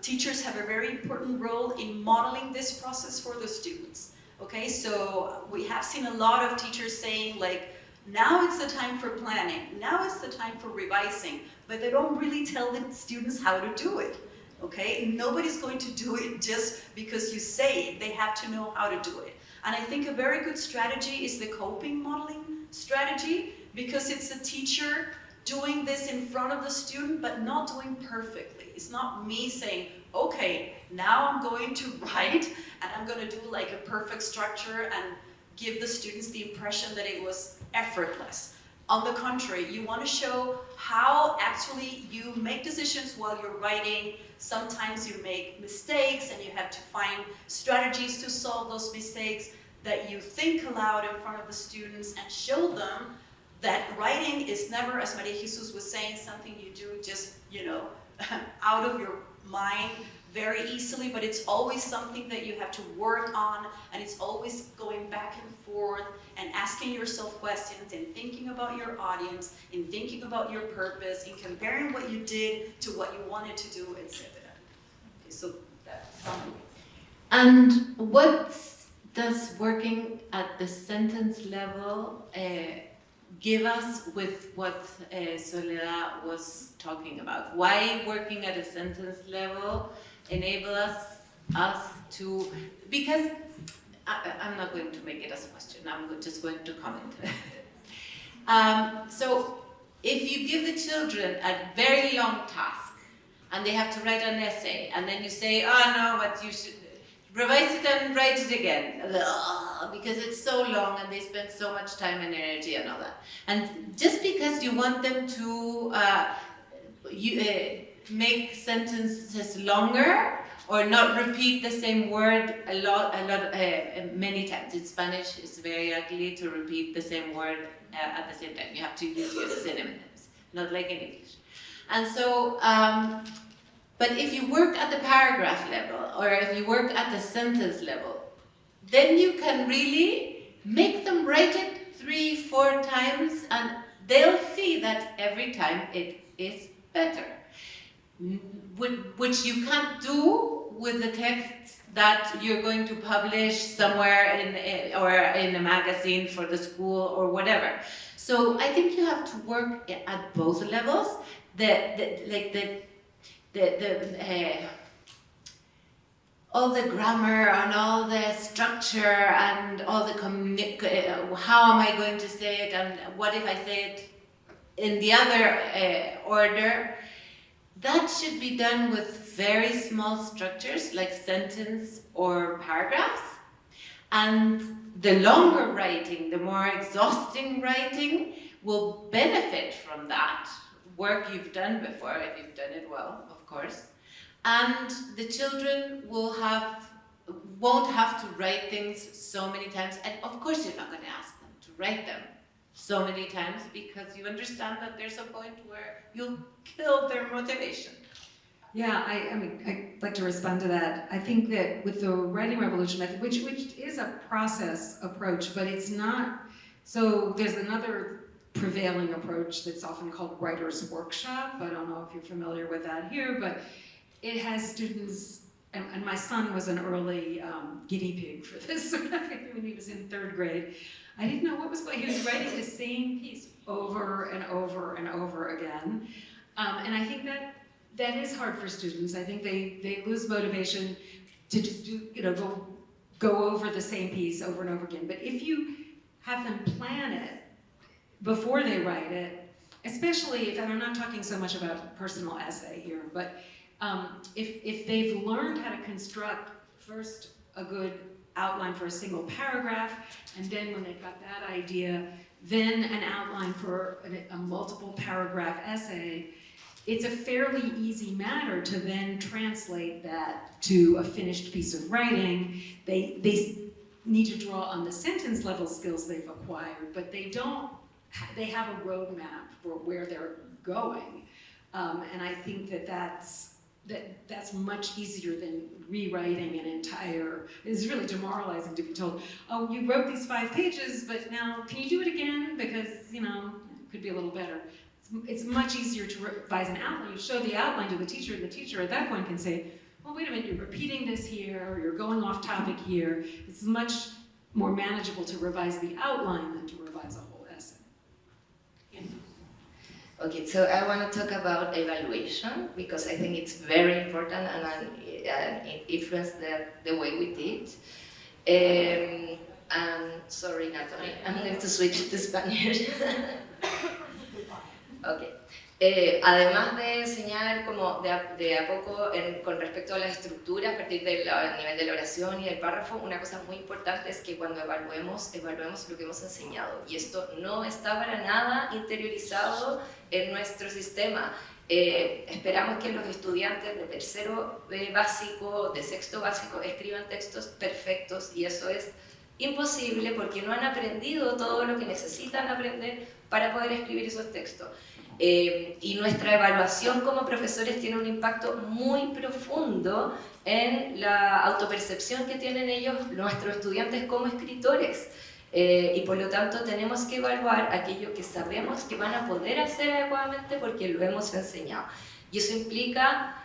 teachers have a very important role in modeling this process for the students. Okay, so we have seen a lot of teachers saying, like, now it's the time for planning, now it's the time for revising, but they don't really tell the students how to do it. Okay, nobody's going to do it just because you say it. They have to know how to do it. And I think a very good strategy is the coping modeling strategy, because it's a teacher doing this in front of the student, but not doing perfectly. It's not me saying, okay, now I'm going to write, and I'm going to do like a perfect structure and give the students the impression that it was effortless. On the contrary, you want to show how actually you make decisions while you're writing. Sometimes you make mistakes and you have to find strategies to solve those mistakes, that you think aloud in front of the students and show them that writing is never, as Maria Jesus was saying, something you do just, out of your mind very easily, but it's always something that you have to work on, and it's always going back and forth and asking yourself questions and thinking about your audience, and thinking about your purpose, and comparing what you did to what you wanted to do, etc. Okay, so that's something. And what does working at the sentence level give us with what Soledad was talking about? Why working at a sentence level enable us to, because I'm not going to make it as a question, I'm just going to comment. So if you give the children a very long task and they have to write an essay, and then you say, oh no, but you should revise it and write it again, because it's so long and they spend so much time and energy and all that. And just because you want them to make sentences longer, or not repeat the same word many times. In Spanish, it's very ugly to repeat the same word at the same time. You have to use your synonyms, not like in English. And so, but if you work at the paragraph level, or if you work at the sentence level, then you can really make them write it 3-4 times, and they'll see that every time it is better. Which you can't do with the texts that you're going to publish somewhere or in a magazine for the school or whatever. So I think you have to work at both levels. All the grammar and all the structure and all the how am I going to say it, and what if I say it in the other order. That should be done with very small structures like sentence or paragraphs. And the longer writing, the more exhausting writing, will benefit from that work you've done before, if you've done it well, of course. And the children won't have to write things so many times. And of course you're not going to ask them to write them so many times, because you understand that there's a point where you'll kill their motivation. Yeah, I'd like to respond to that. I think that with the writing revolution method, which is a process approach, but it's not, so there's another prevailing approach that's often called writer's workshop. I don't know if you're familiar with that here, but it has students, and my son was an early guinea pig for this when he was in 3rd grade. I didn't know what was going on. He was writing the same piece over and over and over again. And I think that is hard for students. I think they lose motivation to just do, go over the same piece over and over again. But if you have them plan it before they write it, especially and I'm not talking so much about personal essay here, but if they've learned how to construct first a good outline for a single paragraph, and then when they've got that idea, then an outline for a multiple paragraph essay, it's a fairly easy matter to then translate that to a finished piece of writing. They need to draw on the sentence level skills they've acquired, but they have a roadmap for where they're going. And I think that's much easier than rewriting an entire, it's really demoralizing to be told, oh, you wrote these 5 pages, but now can you do it again? Because, it could be a little better. It's much easier to revise an outline. You show the outline to the teacher, and the teacher at that point can say, well, wait a minute, you're repeating this here, or you're going off topic here. It's much more manageable to revise the outline than to revise a whole essay. Okay, so I want to talk about evaluation because I think it's very important and it influenced the way we teach. And sorry, Natalie, I'm going to switch to Spanish. Okay. Además de enseñar como de a poco con respecto a la estructura a partir del nivel de la oración y del párrafo, una cosa muy importante es que cuando evaluemos lo que hemos enseñado. Y esto no está para nada interiorizado en nuestro sistema. Esperamos que los estudiantes de 3º básico, de 6º básico, escriban textos perfectos y eso es imposible porque no han aprendido todo lo que necesitan aprender para poder escribir esos textos. Y nuestra evaluación como profesores tiene un impacto muy profundo en la autopercepción que tienen ellos, nuestros estudiantes, como escritores. Y por lo tanto tenemos que evaluar aquello que sabemos que van a poder hacer adecuadamente porque lo hemos enseñado. Y eso implica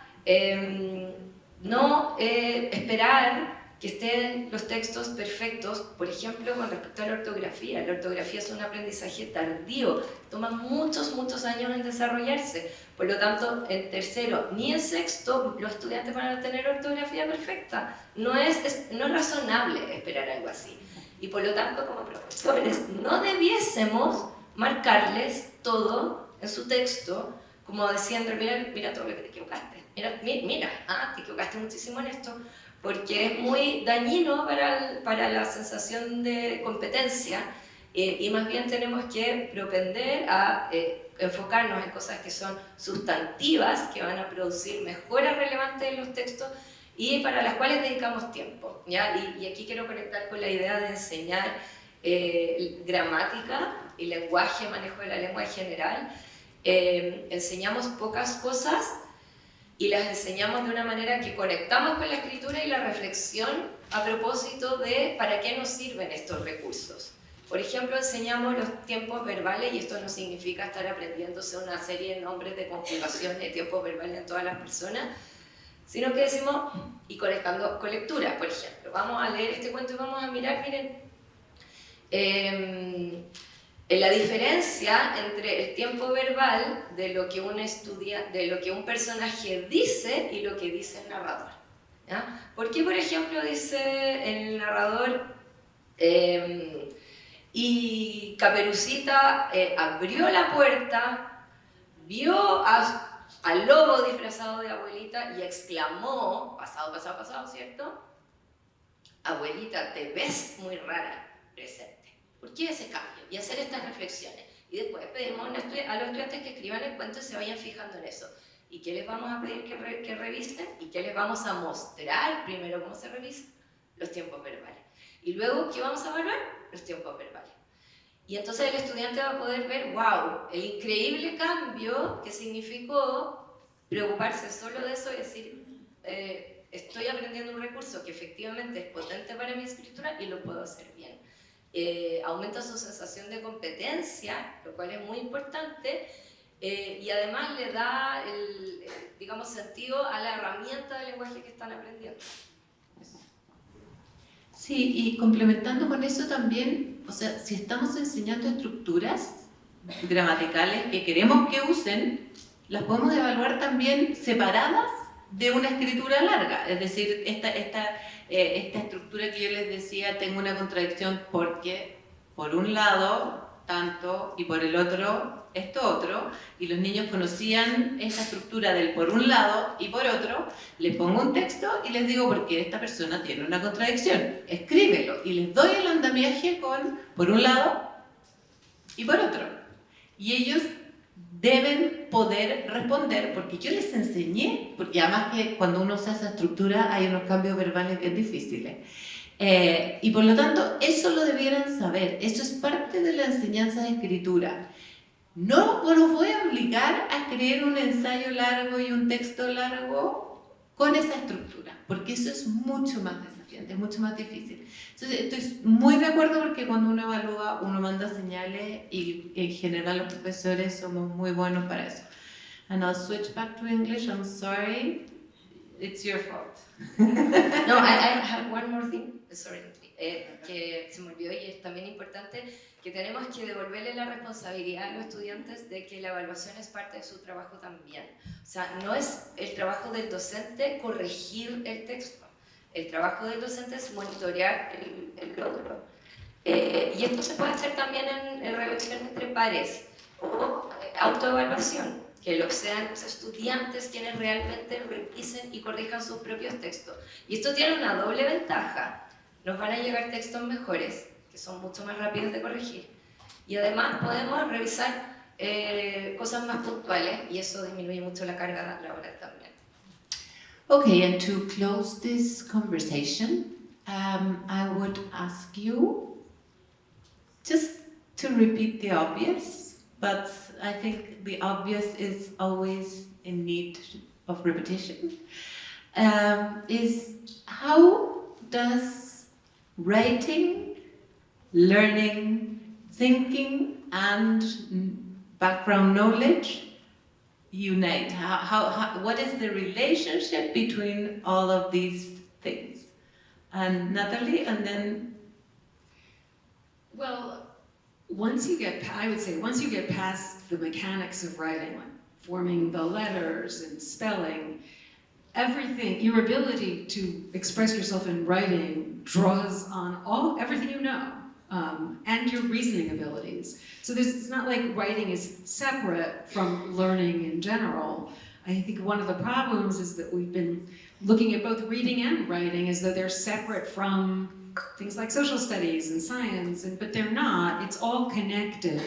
no esperar que estén los textos perfectos, por ejemplo, con respecto a la ortografía. La ortografía es un aprendizaje tardío, toma muchos años en desarrollarse. Por lo tanto, en 3º ni en 6º los estudiantes van a tener ortografía perfecta. No es razonable esperar algo así. Y por lo tanto, como profesores, no debiésemos marcarles todo en su texto, como diciendo, mira todo lo que te equivocaste. Mira, te equivocaste muchísimo en esto, porque es muy dañino para la sensación de competencia y más bien tenemos que propender a enfocarnos en cosas que son sustantivas, que van a producir mejoras relevantes en los textos y para las cuales dedicamos tiempo, ¿ya? Y aquí quiero conectar con la idea de enseñar gramática y lenguaje, manejo de la lengua en general. Enseñamos pocas cosas y las enseñamos de una manera que conectamos con la escritura y la reflexión a propósito de para qué nos sirven estos recursos. Por ejemplo, enseñamos los tiempos verbales y esto no significa estar aprendiéndose una serie de nombres de conjugación de tiempos verbales en todas las personas, sino que decimos, y conectando con lecturas, por ejemplo, vamos a leer este cuento y vamos a mirar, miren, la diferencia entre el tiempo verbal de lo que un personaje dice y lo que dice el narrador, ¿ya? ¿Por qué, por ejemplo, dice el narrador y Caperucita abrió la puerta, vio al lobo disfrazado de abuelita y exclamó, pasado, ¿cierto? Abuelita, te ves muy rara, presente. ¿Por qué ese cambio? Y hacer estas reflexiones. Y después pedimos a los estudiantes que escriban el cuento y se vayan fijando en eso. ¿Y qué les vamos a pedir que revisen? ¿Y qué les vamos a mostrar primero cómo se revisan? Los tiempos verbales. Y luego, ¿qué vamos a evaluar? Los tiempos verbales. Y entonces el estudiante va a poder ver, wow, el increíble cambio que significó preocuparse solo de eso y decir, estoy aprendiendo un recurso que efectivamente es potente para mi escritura y lo puedo hacer bien. Aumenta su sensación de competencia, lo cual es muy importante, y además le da digamos, sentido a la herramienta de lenguaje que están aprendiendo. Sí, y complementando con eso también, o sea, si estamos enseñando estructuras gramaticales que queremos que usen, las podemos evaluar también separadas de una escritura larga. Es decir, esta estructura que yo les decía, tengo una contradicción porque, por un lado, tanto, y por el otro, esto otro, y los niños conocían esta estructura del por un lado y por otro, les pongo un texto y les digo por qué esta persona tiene una contradicción, escríbelo, y les doy el andamiaje con por un lado y por otro. Y ellos deben poder responder, porque yo les enseñé, porque además que cuando uno usa esa estructura hay unos cambios verbales bien difíciles. Y por lo tanto, eso lo debieran saber, eso es parte de la enseñanza de escritura. No los voy a obligar a escribir un ensayo largo y un texto largo con esa estructura, porque eso es mucho más desafiante, es mucho más difícil. Entonces, estoy muy de acuerdo porque cuando uno evalúa, uno manda señales y en general los profesores somos muy buenos para eso. And I'll switch back to English, I'm sorry, it's your fault. No, I have one more thing, sorry, que se me olvidó y es también importante, que tenemos que devolverle la responsabilidad a los estudiantes de que la evaluación es parte de su trabajo también. O sea, no es el trabajo del docente corregir el texto, el trabajo del docente es monitorear el logro. Y esto se puede hacer también en revisión entre pares o autoevaluación, que sean los estudiantes quienes realmente revisen y corrijan sus propios textos. Y esto tiene una doble ventaja. Nos van a llegar textos mejores, que son mucho más rápidos de corregir. Y además podemos revisar cosas más puntuales y eso disminuye mucho la carga laboral también. Okay, and to close this conversation, I would ask you just to repeat the obvious, but I think the obvious is always in need of repetition, is how does writing, learning, thinking and background knowledge unite? What is the relationship between all of these things? And Natalie, and then... Well, I would say, once you get past the mechanics of writing, like forming the letters and spelling, everything, your ability to express yourself in writing draws on everything you know, and your reasoning abilities. So it's not like writing is separate from learning in general. I think one of the problems is that we've been looking at both reading and writing as though they're separate from things like social studies and science, but they're not. It's all connected,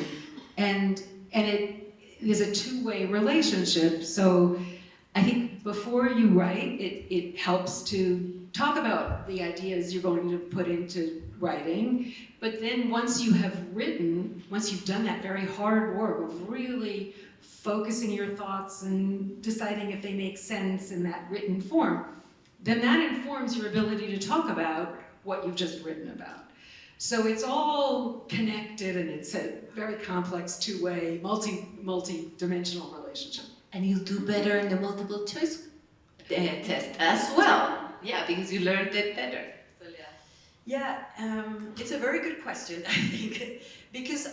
and it is a two-way relationship. So I think before you write, it helps to talk about the ideas you're going to put into writing, but then once you have written, once you've done that very hard work of really focusing your thoughts and deciding if they make sense in that written form, then that informs your ability to talk about what you've just written about. So it's all connected, and it's a very complex two-way, multi-dimensional relationship. And you'll do better in the multiple choice test as well. Yeah, because you learned it better. Yeah, it's a very good question, I think, because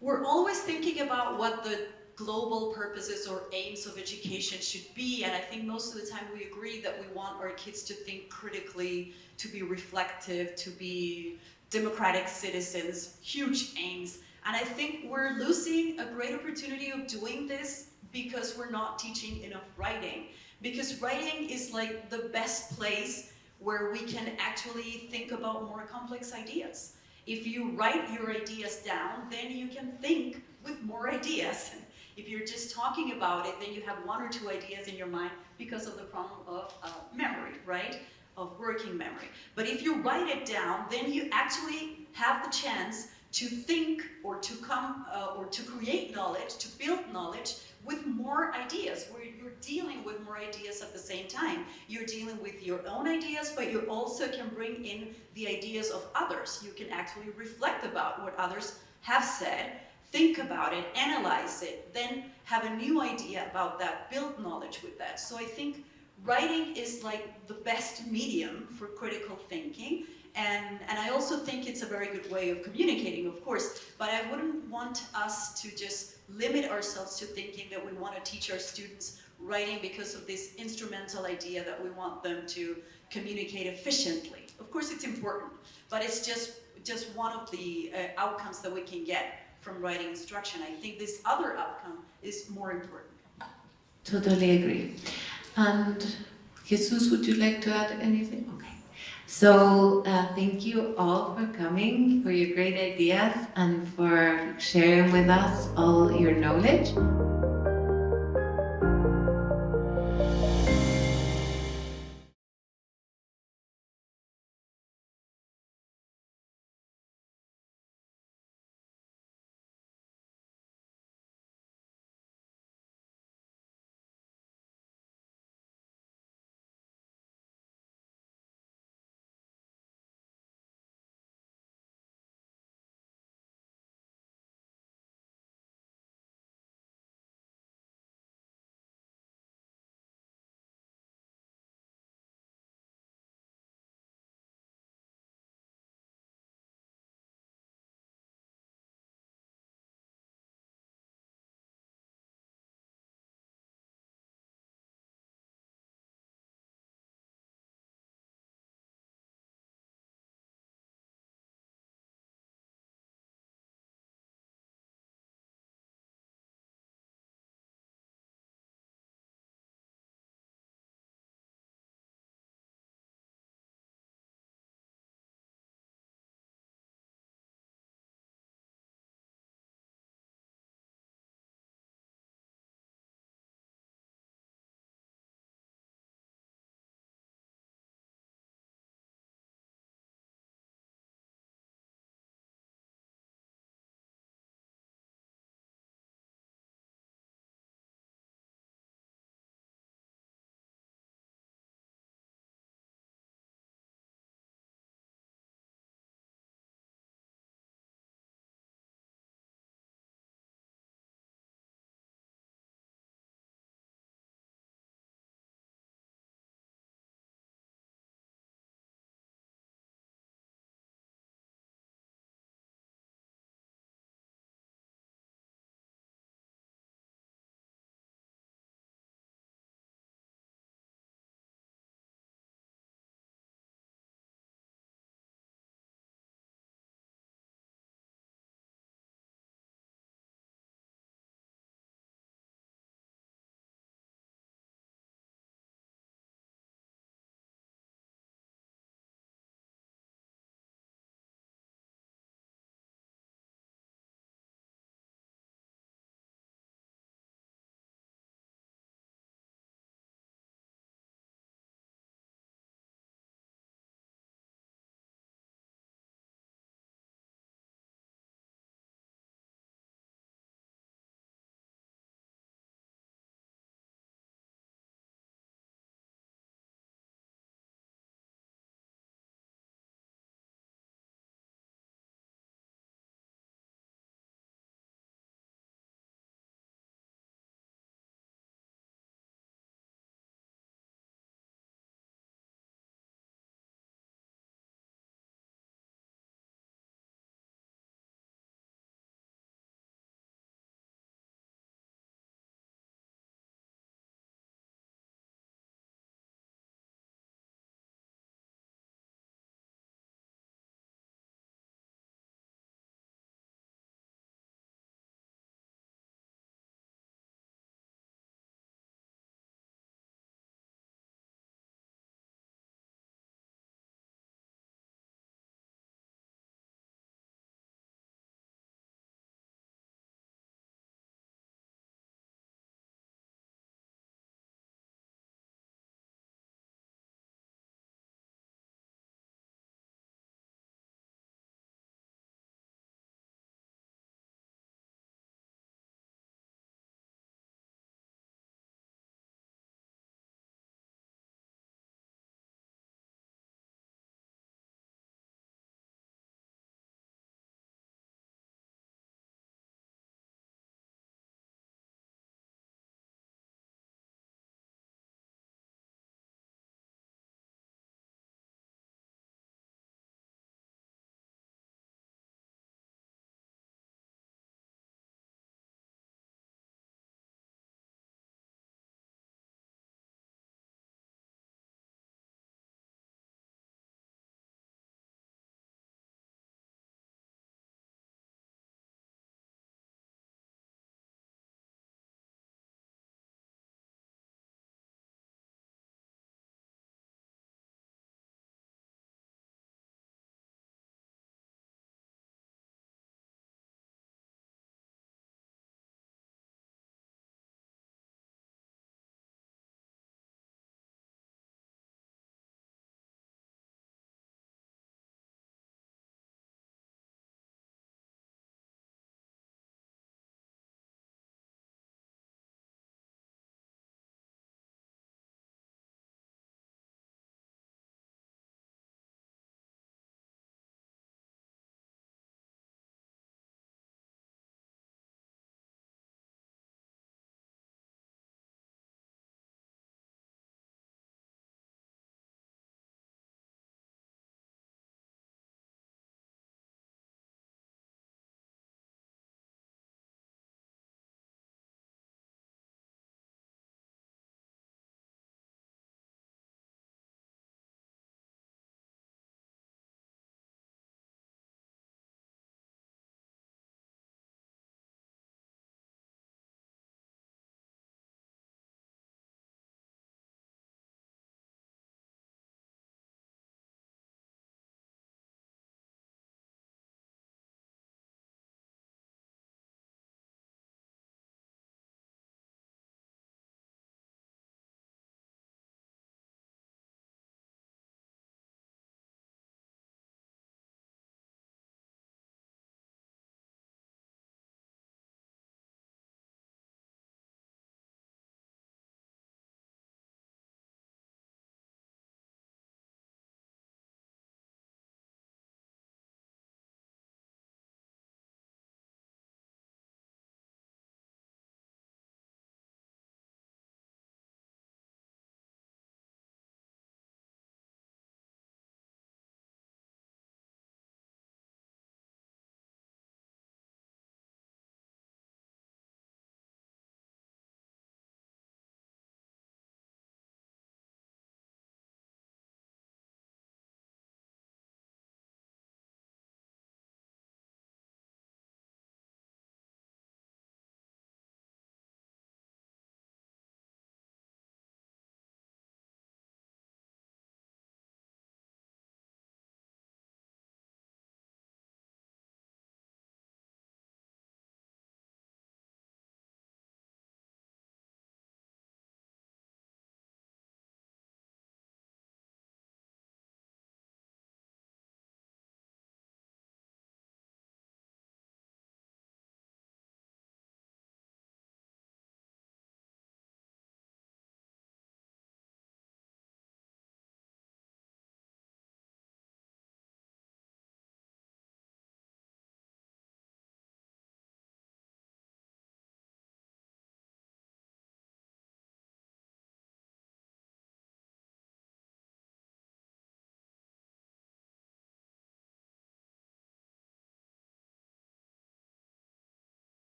we're always thinking about what the global purposes or aims of education should be, and I think most of the time we agree that we want our kids to think critically, to be reflective, to be democratic citizens, huge aims. And I think we're losing a great opportunity of doing this because we're not teaching enough writing. Because writing is like the best place where we can actually think about more complex ideas. If you write your ideas down, then you can think with more ideas. If you're just talking about it, then you have one or two ideas in your mind because of the problem of memory, right? Of working memory. But if you write it down, then you actually have the chance to think or to come or to create knowledge, to build knowledge with more ideas, where you're dealing with more ideas at the same time. You're dealing with your own ideas, but you also can bring in the ideas of others. You can actually reflect about what others have said, think about it, analyze it, then have a new idea about that, build knowledge with that. So I think writing is like the best medium for critical thinking. And I also think it's a very good way of communicating, of course, but I wouldn't want us to just limit ourselves to thinking that we want to teach our students writing because of this instrumental idea that we want them to communicate efficiently. Of course it's important, but it's just one of the outcomes that we can get from writing instruction. I think this other outcome is more important. Totally agree. And Jesus, would you like to add anything? Okay. So thank you all for coming, for your great ideas, and for sharing with us all your knowledge.